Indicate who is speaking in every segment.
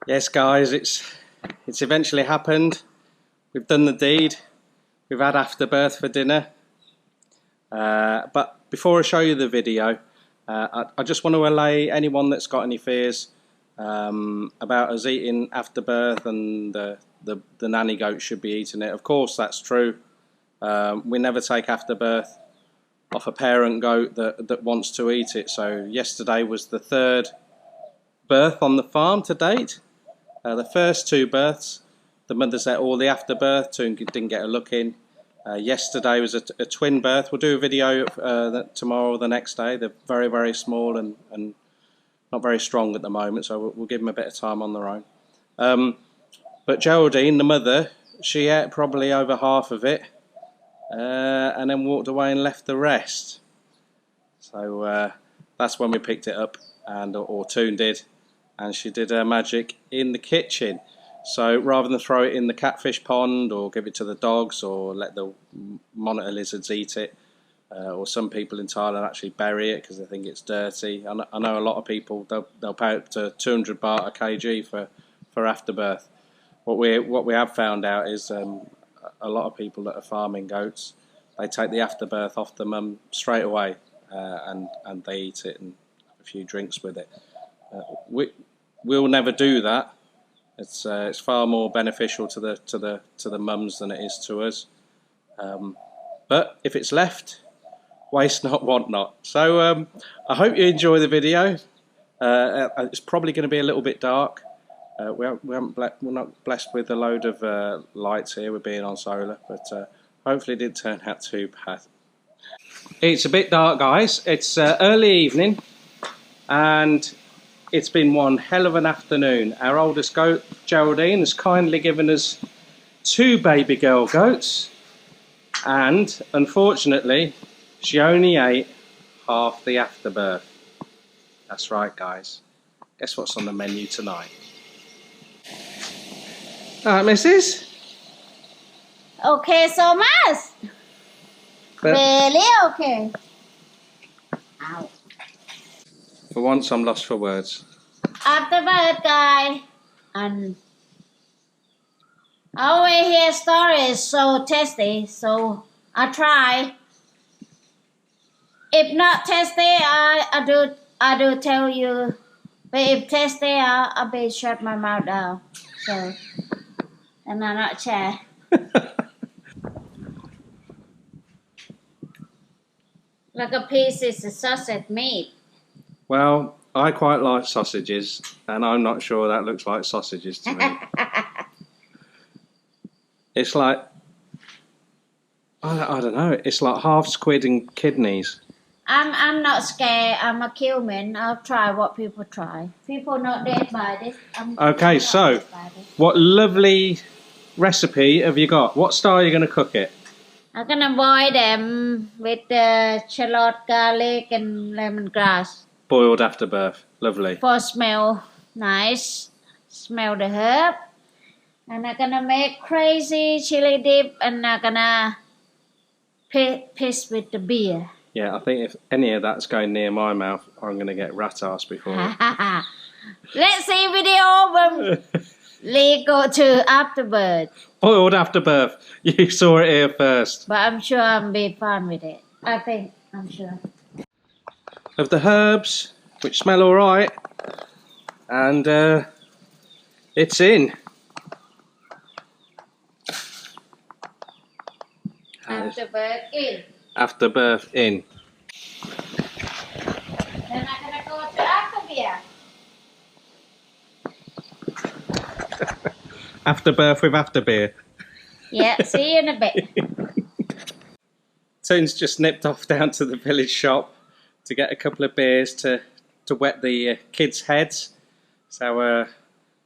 Speaker 1: Yes, guys, it's eventually happened. We've done the deed. We've had afterbirth for dinner. But before I show you the video, I just want to allay anyone that's got any fears about us eating afterbirth and the nanny goat should be eating it. Of course, that's true. We never take afterbirth off a parent goat that wants to eat it. So yesterday was the third birth on the farm to date. The first two births, the mothers ate all the afterbirth. Toon didn't get a look in. Yesterday was a twin birth. We'll do a video tomorrow or the next day. They're very, very small and not very strong at the moment, so we'll give them a bit of time on their own. But Geraldine, the mother, she ate probably over half of it and then walked away and left the rest. So that's when we picked it up, or Toon did, and she did her magic in the kitchen. So rather than throw it in the catfish pond or give it to the dogs or let the monitor lizards eat it, or some people in Thailand actually bury it because they think it's dirty. I know a lot of people, they'll pay up to 200 baht a kg for afterbirth. What we have found out is a lot of people that are farming goats, they take the afterbirth off the mum straight away and they eat it and have a few drinks with it. We'll never do that. It's far more beneficial to the mums than it is to us. But if it's left, waste not, want not. So I hope you enjoy the video. It's probably going to be a little bit dark. We're not blessed with a load of lights here. We're being on solar, but hopefully it didn't turn out too bad. It's a bit dark, guys. It's early evening, and it's been one hell of an afternoon. Our oldest goat, Geraldine, has kindly given us 2 baby girl goats, and unfortunately, she only ate half the afterbirth. That's right, guys. Guess what's on the menu tonight? Alright, missus?
Speaker 2: Okay, so much. Really okay. Ow.
Speaker 1: For once, I'm lost for words.
Speaker 2: Afterbirth, guy, and I always hear stories so tasty, so I try. If not tasty, I do tell you. But if tasty, I'll be shut my mouth down. So, and I not share. Like a piece is a sausage meat.
Speaker 1: Well, I quite like sausages, and I'm not sure that looks like sausages to me. It's like, I don't know, it's like half squid and kidneys.
Speaker 2: I'm not scared. I'm a cumin. I'll try what people try. People not dead by this.
Speaker 1: Okay, so what lovely recipe have you got? What style are you going to cook it?
Speaker 2: I'm gonna boil them with the shallot, garlic, and lemongrass.
Speaker 1: Boiled afterbirth, lovely.
Speaker 2: For smell nice, smell the herb, and I'm gonna make crazy chili dip, and I'm gonna piss with the beer.
Speaker 1: Yeah, I think if any of that's going near my mouth, I'm going to get rat ass before.
Speaker 2: Let's see video when we go to afterbirth.
Speaker 1: Boiled afterbirth. You saw it here first.
Speaker 2: But I'm sure I'll be fine with it. I'm sure.
Speaker 1: Of the herbs, which smell alright, and it's in.
Speaker 2: Afterbirth in.
Speaker 1: Afterbirth in.
Speaker 2: Then I'm gonna go to afterbeer.
Speaker 1: Afterbirth with afterbeer.
Speaker 2: Yeah, see you in a bit.
Speaker 1: Toon's just nipped off down to the village shop to get a couple of beers to wet the kids' heads. It's our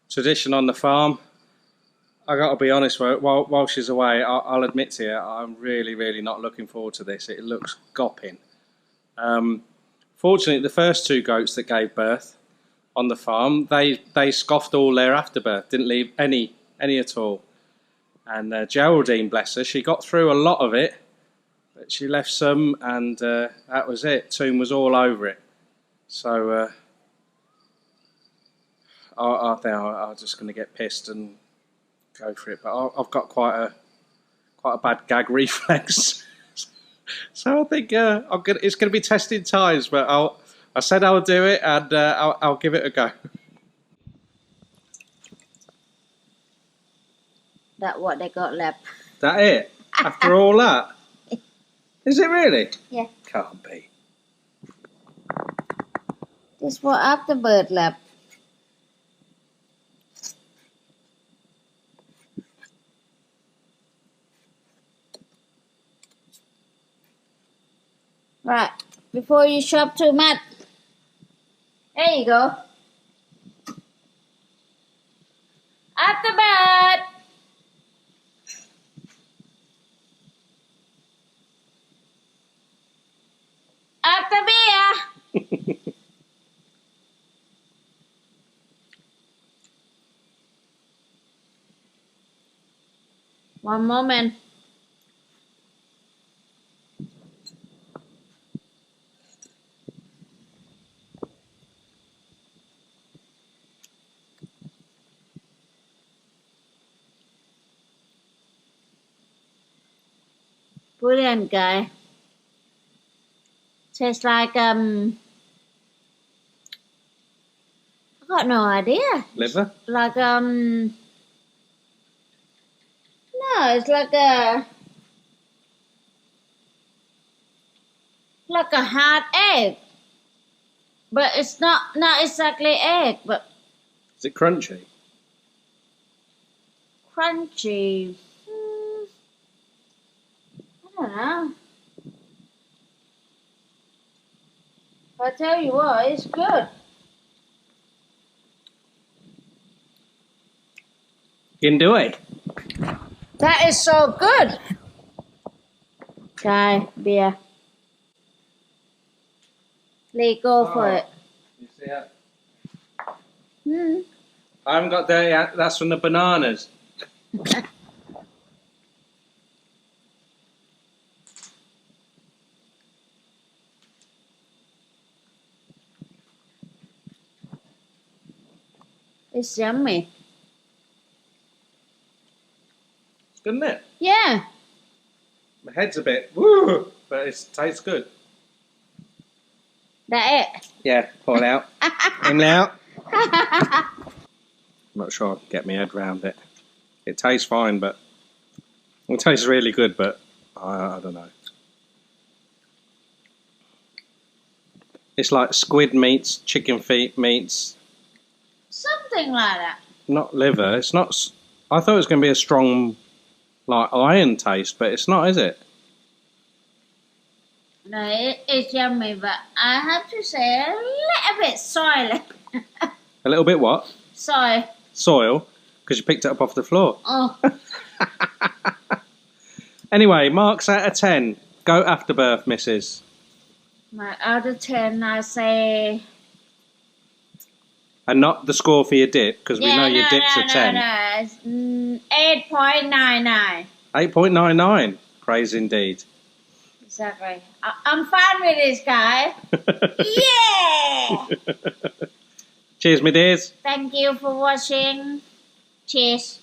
Speaker 1: tradition on the farm. I got to be honest, while she's away, I'll admit to you, I'm really not looking forward to this. It looks gopping. Fortunately, the first 2 goats that gave birth on the farm, they scoffed all their afterbirth, didn't leave any at all. And Geraldine, bless her, she got through a lot of it, but she left some, and that was it. Toon was all over it. So I think I'm just going to get pissed and go for it. But I've got quite a bad gag reflex, so I think it's going to be testing times. But I said I'll do it, and I'll give it a go.
Speaker 2: That's what they got left.
Speaker 1: That it? After all that? Is it really?
Speaker 2: Yeah.
Speaker 1: Can't be.
Speaker 2: This what Afterbirth left. Right, before you chop too much. There you go. Afterbirth. After beer. One moment. Brilliant, guy. Tastes like I got no idea.
Speaker 1: Liver?
Speaker 2: Like no, it's like a hard egg, but it's not exactly egg, but
Speaker 1: Is it crunchy?
Speaker 2: crunchy. I don't know. I tell you what, it's good.
Speaker 1: You can do it.
Speaker 2: That is so good. Guy, beer. Lee, go for it.
Speaker 1: You see that?
Speaker 2: Hmm.
Speaker 1: I haven't got there yet. That's from the bananas.
Speaker 2: It's yummy.
Speaker 1: It's good, isn't it?
Speaker 2: Yeah.
Speaker 1: My head's a bit woo, but it tastes good.
Speaker 2: That it.
Speaker 1: Yeah, pull it out. In out. I'm not sure I can get my head around it. It tastes fine, but it tastes really good, but I don't know. It's like squid meats, chicken feet meats.
Speaker 2: Something like that.
Speaker 1: Not liver. It's not. I thought it was going to be a strong, like iron taste, but it's not, is it?
Speaker 2: No, it's yummy, but I have to say a little bit soily.
Speaker 1: A little bit what?
Speaker 2: Soy.
Speaker 1: Soil, because you picked it up off the floor.
Speaker 2: Oh.
Speaker 1: Anyway, marks out of 10. Go Afterbirth, Mrs.
Speaker 2: My out of 10, I say.
Speaker 1: And not the score for your dip, because we know your dip's a 10.
Speaker 2: No, it's 8.99.
Speaker 1: 8.99. Praise indeed.
Speaker 2: Exactly. I'm fine with this guy. Yeah!
Speaker 1: Cheers, my dears.
Speaker 2: Thank you for watching. Cheers.